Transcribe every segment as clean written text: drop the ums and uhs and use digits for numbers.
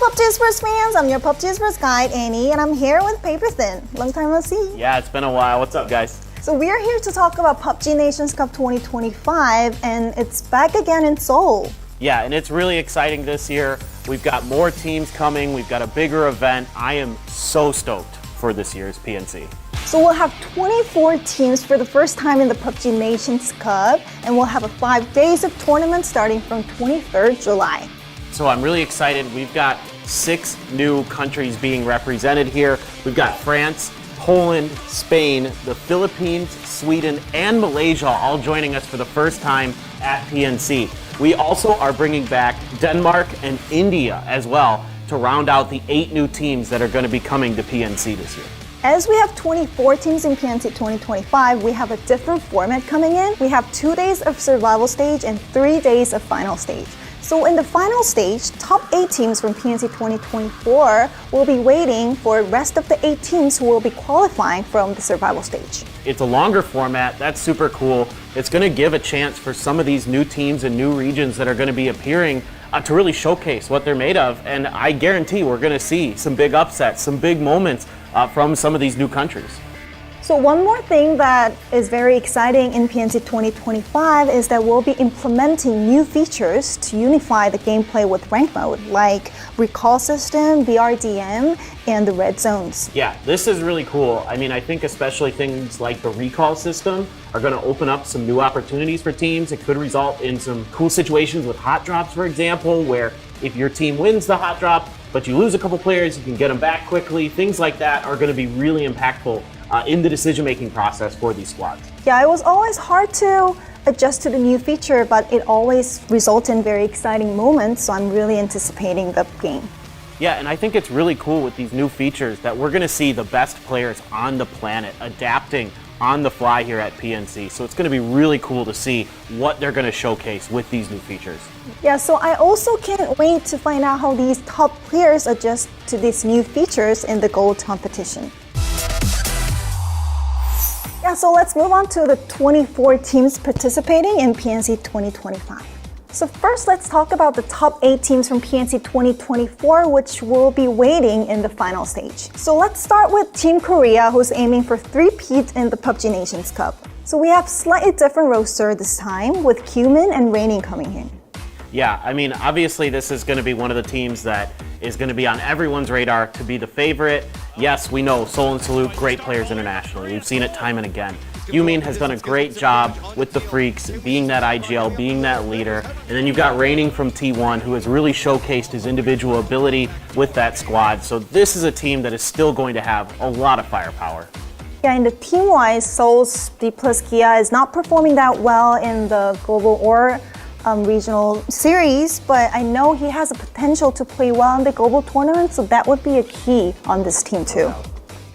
PUBG Esports fans, I'm your PUBG Esports guide, Annie, and I'm here with Paper Thin. Long time no see. Yeah, it's been a while. What's up, guys? So we are here to talk about PUBG Nations Cup 2025, and it's back again in Seoul. Yeah, and it's really exciting this year. We've got more teams coming. We've got a bigger event. I am so stoked for this year's PNC. So we'll have 24 teams for the first time in the PUBG Nations Cup, and we'll have 5 days of tournament starting from 23rd July. So I'm really excited. We've got 6 new countries being represented here. We've got France, Poland, Spain, the Philippines, Sweden, and Malaysia all joining us for the first time at PNC. We also are bringing back Denmark and India as well to round out the 8 new teams that are going to be coming to PNC this year. As we have 24 teams in PNC 2025, we have a different format coming in. We have 2 days of survival stage and 3 days of final stage. So in the final stage, top 8 teams from PNC 2024 will be waiting for the rest of the 8 teams who will be qualifying from the survival stage. It's a longer format. That's super cool. It's going to give a chance for some of these new teams and new regions that are going to be appearing to really showcase what they're made of. And I guarantee we're going to see some big upsets, some big moments from some of these new countries. So one more thing that is very exciting in PNC 2025 is that we'll be implementing new features to unify the gameplay with rank mode, like recall system, VRDM, and the red zones. Yeah, this is really cool. I mean, I think especially things like the recall system are going to open up some new opportunities for teams. It could result in some cool situations with hot drops, for example, where if your team wins the hot drop, but you lose a couple players, you can get them back quickly. Things like that are going to be really impactful in the decision-making process for these squads. Yeah, it was always hard to adjust to the new feature, but it always results in very exciting moments, so I'm really anticipating the game. Yeah, and I think it's really cool with these new features that we're going to see the best players on the planet adapting on the fly here at PNC. So it's going to be really cool to see what they're going to showcase with these new features. Yeah, so I also can't wait to find out how these top players adjust to these new features in the gold competition. Yeah, so let's move on to the 24 teams participating in PNC 2025. So first, let's talk about the top 8 teams from PNC 2024, which will be waiting in the final stage. So let's start with Team Korea, who's aiming for 3-peat in the PUBG Nations Cup. So we have slightly different roster this time, with Cumin and Raining coming in. Yeah, I mean, obviously this is going to be one of the teams that is going to be on everyone's radar to be the favorite. Yes, we know Seoul and Salute, great players internationally. We've seen it time and again. Yumin has done a great job with the Freaks, being that IGL, being that leader. And then you've got Raining from T1, who has really showcased his individual ability with that squad. So this is a team that is still going to have a lot of firepower. Yeah, in the team-wise, Seoul's D+ Kia is not performing that well in the global or regional series, but I know he has a potential to play well in the global tournament, so that would be a key on this team too.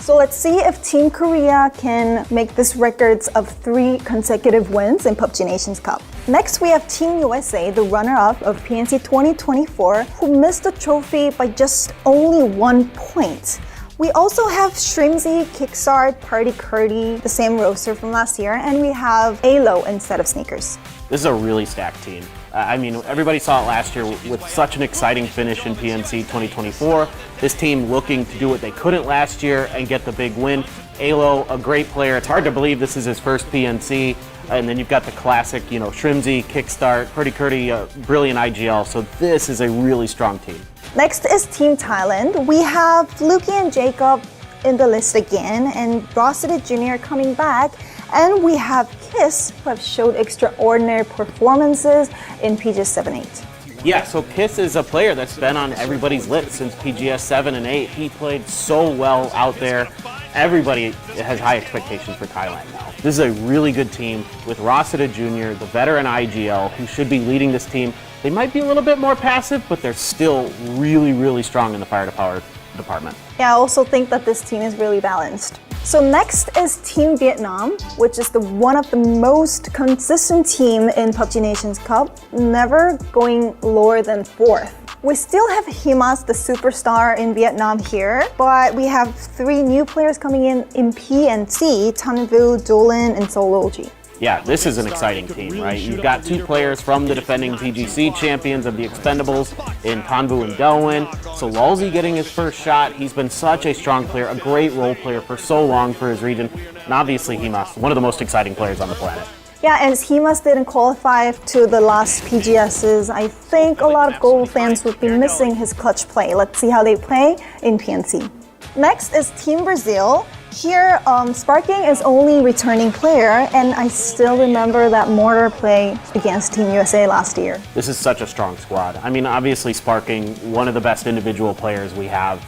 So let's see if Team Korea can make this records of 3 consecutive wins in PUBG Nations Cup. Next, we have Team USA, the runner-up of PNC 2024, who missed the trophy by just only 1 point. We also have Shrimzy, Kickstart, Party Curdy, the same roster from last year, and we have Alo instead of Sneakers. This is a really stacked team. I mean, everybody saw it last year with such an exciting finish in PNC 2024. This team looking to do what they couldn't last year and get the big win. Alo, a great player. It's hard to believe this is his first PNC. And then you've got the classic, Shrimzy, Kickstart, Pretty Curdy, brilliant IGL. So this is a really strong team. Next is Team Thailand. We have Fluky and Jacob in the list again, and Rossity Jr. coming back. And we have Kiss, who have showed extraordinary performances in PGS 7-8. Yeah, so Kiss is a player that's been on everybody's list since PGS 7 and 8. He played so well out there. Everybody has high expectations for Thailand now. This is a really good team with Rossita Jr., the veteran IGL, who should be leading this team. They might be a little bit more passive, but they're still really, really strong in the fire-to-power department. Yeah, I also think that this team is really balanced. So next is Team Vietnam, which is one of the most consistent team in PUBG Nations Cup, never going lower than 4th. We still have Himas, the superstar in Vietnam here, but we have 3 new players coming in PNC, Tanvu, Dolan, and Soloji. Yeah, this is an exciting team, right? You've got two players from the defending PGC champions of the Expendables in Tanvu and Delwyn. So Lalzi getting his first shot. He's been such a strong player, a great role player for so long for his region. And obviously Himas, one of the most exciting players on the planet. Yeah, and Himas didn't qualify to the last PGSs. I think a lot of Global fans would be missing his clutch play. Let's see how they play in PNC. Next is Team Brazil. Here, Sparking is only returning player, and I still remember that mortar play against Team USA last year. This is such a strong squad. I mean, obviously Sparking, one of the best individual players we have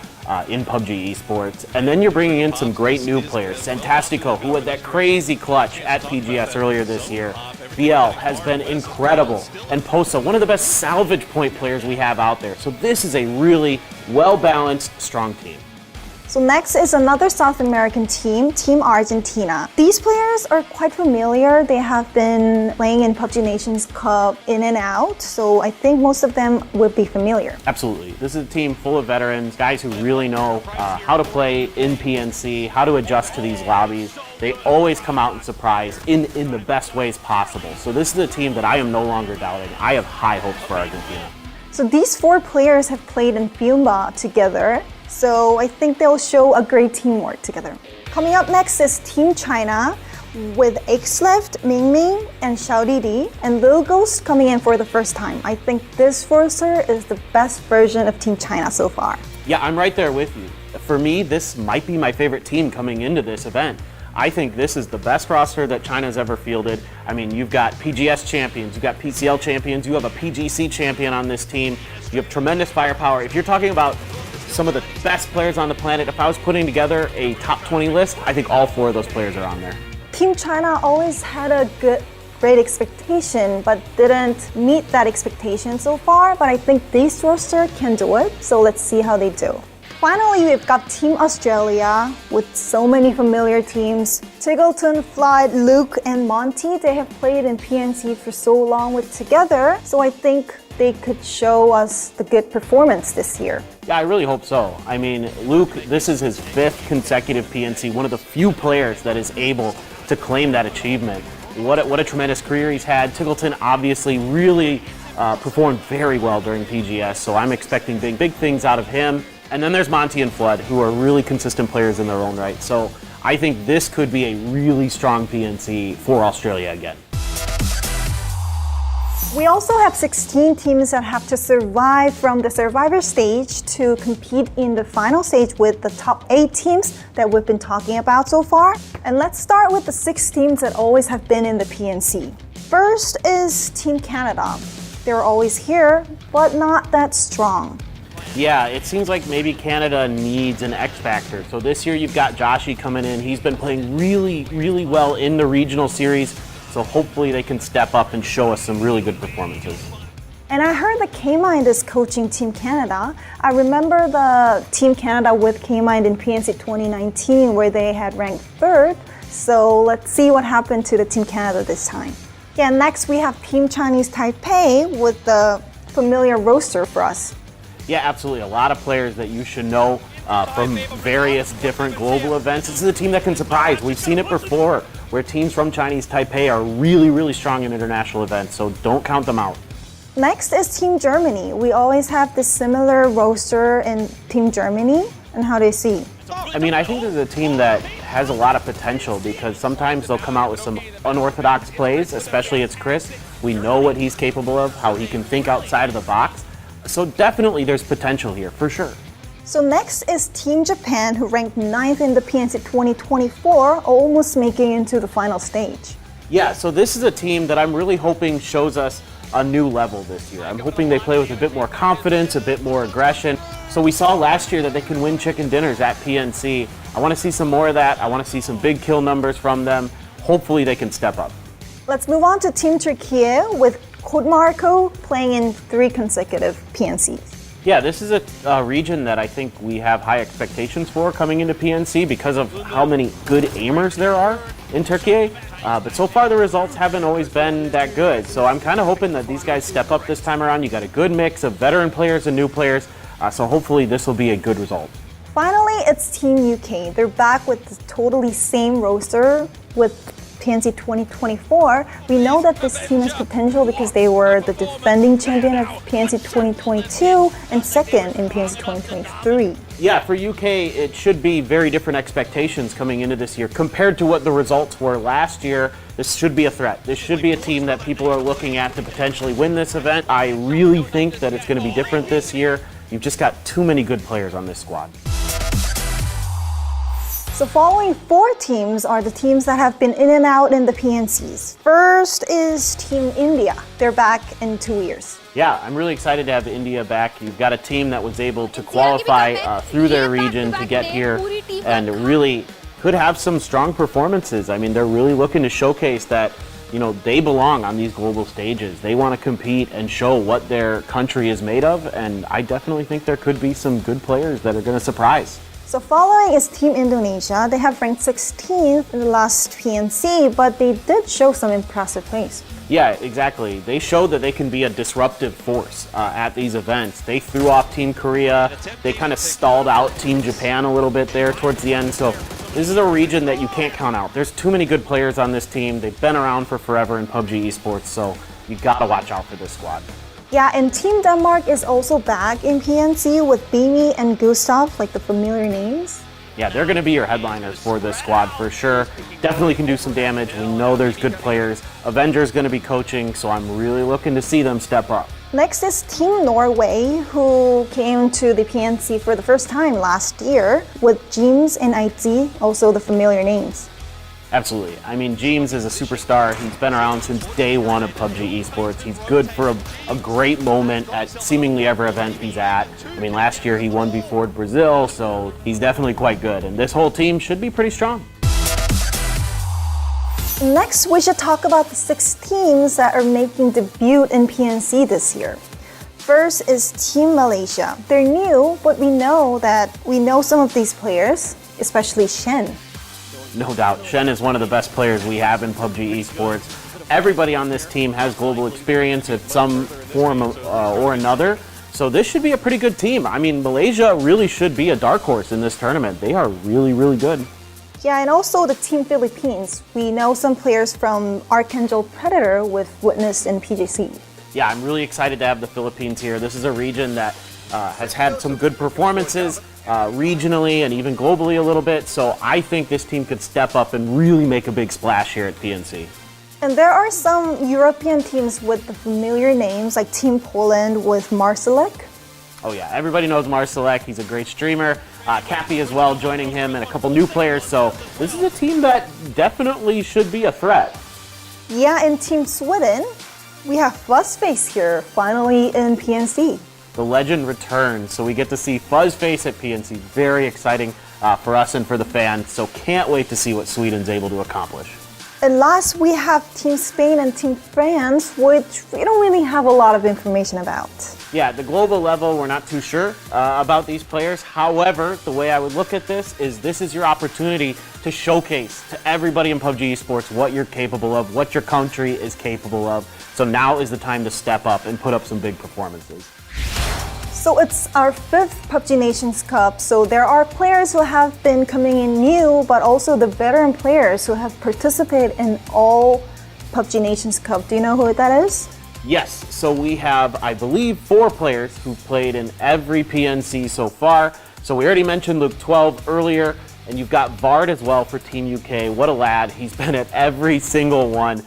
in PUBG Esports. And then you're bringing in some great new players. Santastico, who had that crazy clutch at PGS earlier this year. BL has been incredible. And Posa, one of the best salvage point players we have out there. So this is a really well-balanced, strong team. So next is another South American team, Team Argentina. These players are quite familiar. They have been playing in PUBG Nations Cup in and out, so I think most of them would be familiar. Absolutely. This is a team full of veterans, guys who really know how to play in PNC, how to adjust to these lobbies. They always come out and surprise in the best ways possible. So this is a team that I am no longer doubting. I have high hopes for Argentina. So these four players have played in Fiumba together. So I think they'll show a great teamwork together. Coming up next is Team China with Xleft, Mingming, and Xiao Didi, and Lil Ghost coming in for the first time. I think this roster is the best version of Team China so far. Yeah, I'm right there with you. For me, this might be my favorite team coming into this event. I think this is the best roster that China's ever fielded. I mean, you've got PGS champions, you've got PCL champions, you have a PGC champion on this team, you have tremendous firepower. If you're talking about some of the best players on the planet, if I was putting together a top 20 list, I think all four of those players are on there. Team China always had a great expectation, but didn't meet that expectation so far. But I think this roster can do it, so let's see how they do. Finally, we've got Team Australia with so many familiar teams. Tiggleton, Flood, Luke, and Monty, they have played in PNC for so long together, so I think they could show us the good performance this year. Yeah, I really hope so. I mean, Luke, this is his 5th consecutive PNC, one of the few players that is able to claim that achievement. What a tremendous career he's had. Tiggleton obviously really performed very well during PGS, so I'm expecting big things out of him. And then there's Monty and Flood, who are really consistent players in their own right. So I think this could be a really strong PNC for Australia again. We also have 16 teams that have to survive from the survivor stage to compete in the final stage with the top 8 teams that we've been talking about so far. And let's start with the 6 teams that always have been in the PNC. First is Team Canada. They're always here, but not that strong. Yeah, it seems like maybe Canada needs an X factor. So this year you've got Joshi coming in. He's been playing really well in the regional series. So hopefully they can step up and show us some really good performances. And I heard that K-Mind is coaching Team Canada. I remember the Team Canada with K-Mind in PNC 2019 where they had ranked 3rd. So let's see what happened to the Team Canada this time. Yeah, next we have Team Chinese Taipei with the familiar roster for us. Yeah, absolutely. A lot of players that you should know from various different global events. This is a team that can surprise. We've seen it before where teams from Chinese Taipei are really strong in international events, so don't count them out. Next is Team Germany. We always have this similar roster in Team Germany, and how do you see? I mean, I think this is a team that has a lot of potential because sometimes they'll come out with some unorthodox plays, especially it's Chris. We know what he's capable of, how he can think outside of the box. So definitely there's potential here, for sure. So next is Team Japan, who ranked 9th in the PNC 2024, almost making into the final stage. Yeah, so this is a team that I'm really hoping shows us a new level this year. I'm hoping they play with a bit more confidence, a bit more aggression. So we saw last year that they can win chicken dinners at PNC. I want to see some more of that. I want to see some big kill numbers from them. Hopefully they can step up. Let's move on to Team Turkey with Kodmarko playing in 3 consecutive PNCs. Yeah, this is a region that I think we have high expectations for coming into PNC because of how many good aimers there are in Turkey. But so far the results haven't always been that good. So I'm kind of hoping that these guys step up this time around. You got a good mix of veteran players and new players. So hopefully this will be a good result. Finally, it's Team UK. They're back with the totally same roster with PNC 2024, we know that this team has potential because they were the defending champion of PNC 2022 and second in PNC 2023. Yeah, for UK, it should be very different expectations coming into this year. Compared to what the results were last year, this should be a threat. This should be a team that people are looking at to potentially win this event. I really think that it's going to be different this year. You've just got too many good players on this squad. So following 4 teams are the teams that have been in and out in the PNCs. First is Team India. They're back in 2 years. Yeah, I'm really excited to have India back. You've got a team that was able to qualify through their region to get here and really could have some strong performances. I mean, they're really looking to showcase that, you know, they belong on these global stages. They want to compete and show what their country is made of, and I definitely think there could be some good players that are going to surprise. So following is Team Indonesia. They have ranked 16th in the last PNC, but they did show some impressive plays. Yeah, exactly. They showed that they can be a disruptive force at these events. They threw off Team Korea. They kind of stalled out Team Japan a little bit there towards the end. So this is a region that you can't count out. There's too many good players on this team. They've been around for forever in PUBG Esports, so you got to watch out for this squad. Yeah, and Team Denmark is also back in PNC with Beanie and Gustav, like the familiar names. Yeah, they're going to be your headliners for this squad for sure. Definitely can do some damage. We know there's good players. Avenger's going to be coaching, so I'm really looking to see them step up. Next is Team Norway, who came to the PNC for the first time last year with James and Aitzi, also the familiar names. Absolutely. I mean, James is a superstar. He's been around since day one of PUBG Esports. He's good for a great moment at seemingly every event he's at. I mean, last year he won before Brazil, so he's definitely quite good. And this whole team should be pretty strong. Next, we should talk about the 6 teams that are making debut in PNC this year. First is Team Malaysia. They're new, but we know some of these players, especially Shen. No doubt. Shen is one of the best players we have in PUBG Esports. Everybody on this team has global experience in some form or another. So this should be a pretty good team. I mean, Malaysia really should be a dark horse in this tournament. They are really, really good. Yeah, and also the Team Philippines. We know some players from Archangel Predator with Witness and PJC. Yeah, I'm really excited to have the Philippines here. This is a region that has had some good performances regionally and even globally a little bit. So I think this team could step up and really make a big splash here at PNC. And there are some European teams with the familiar names, like Team Poland with Marcelek. Oh yeah, everybody knows Marcelek. He's a great streamer. Cappy as well joining him and a couple new players. So this is a team that definitely should be a threat. Yeah, in Team Sweden, we have Fuzzface here, finally in PNC. The legend returns, so we get to see Fuzzface at PNC. Very exciting for us and for the fans, so can't wait to see what Sweden's able to accomplish. And last, we have Team Spain and Team France, which we don't really have a lot of information about. Yeah, at the global level, we're not too sure about these players. However, the way I would look at this is your opportunity to showcase to everybody in PUBG Esports what you're capable of, what your country is capable of. So now is the time to step up and put up some big performances. So it's our 5th PUBG Nations Cup, so there are players who have been coming in new, but also the veteran players who have participated in all PUBG Nations Cup. Do you know who that is? Yes, so we have, I believe, 4 players who played in every PNC so far. So we already mentioned Luke 12 earlier, and you've got Vard as well for Team UK. What a lad. He's been at every single one.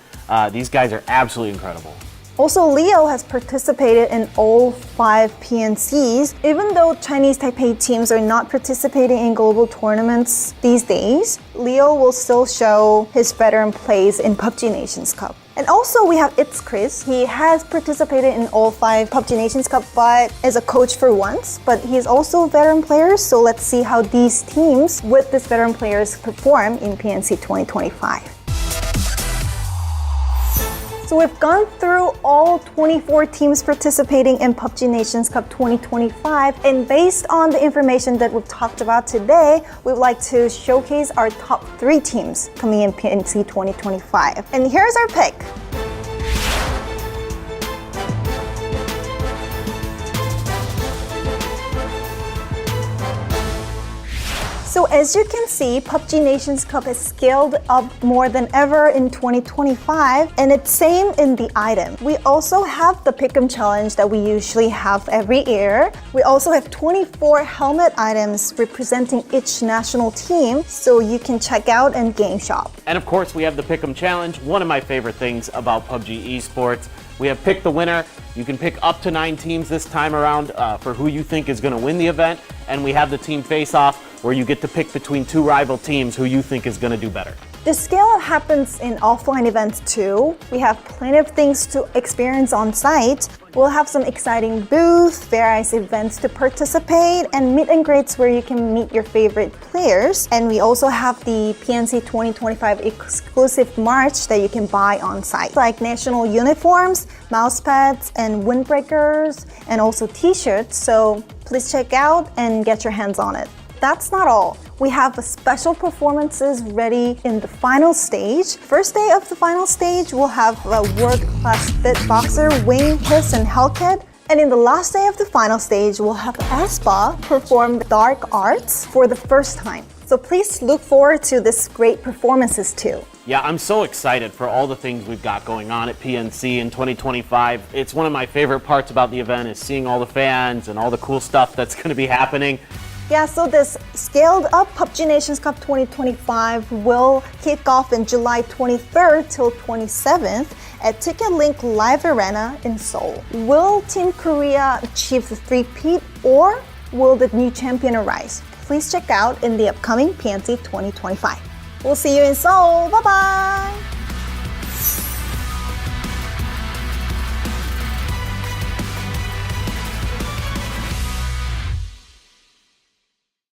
These guys are absolutely incredible. Also, Leo has participated in all 5 PNCs. Even though Chinese Taipei teams are not participating in global tournaments these days, Leo will still show his veteran plays in PUBG Nations Cup. And also we have It's Chris. He has participated in all 5 PUBG Nations Cup, but as a coach for once. But he's also a veteran player, so let's see how these teams with these veteran players perform in PNC 2025. So we've gone through all 24 teams participating in PUBG Nations Cup 2025, and based on the information that we've talked about today, we'd like to showcase our top 3 teams coming in PNC 2025. And here's our pick. So as you can see, PUBG Nations Cup has scaled up more than ever in 2025, and it's same in the item. We also have the Pick'em challenge that we usually have every year. We also have 24 helmet items representing each national team, so you can check out and game shop. And of course, we have the Pick'em challenge, one of my favorite things about PUBG Esports. We have Pick the Winner. You can pick up to 9 teams this time around for who you think is going to win the event. And we have the Team Face-Off, where you get to pick between 2 rival teams who you think is going to do better. The scale happens in offline events too. We have plenty of things to experience on site. We'll have some exciting booths, various events to participate, and meet and greets where you can meet your favorite players. And we also have the PNC 2025 exclusive merch that you can buy on site, like national uniforms, mouse pads, and windbreakers, and also t-shirts. So please check out and get your hands on it. That's not all. We have special performances ready in the final stage. First day of the final stage, we'll have a world-class fit boxer, Wing, Hiss, and Hellcat. And in the last day of the final stage, we'll have Aspa perform dark arts for the first time. So please look forward to this great performances too. Yeah, I'm so excited for all the things we've got going on at PNC in 2025. It's one of my favorite parts about the event is seeing all the fans and all the cool stuff that's going to be happening. Yeah, so this scaled up PUBG Nations Cup 2025 will kick off in July 23rd till 27th at Ticket Link Live Arena in Seoul. Will Team Korea achieve the three-peat, or will the new champion arise? Please check out in the upcoming PNC 2025. We'll see you in Seoul. Bye-bye!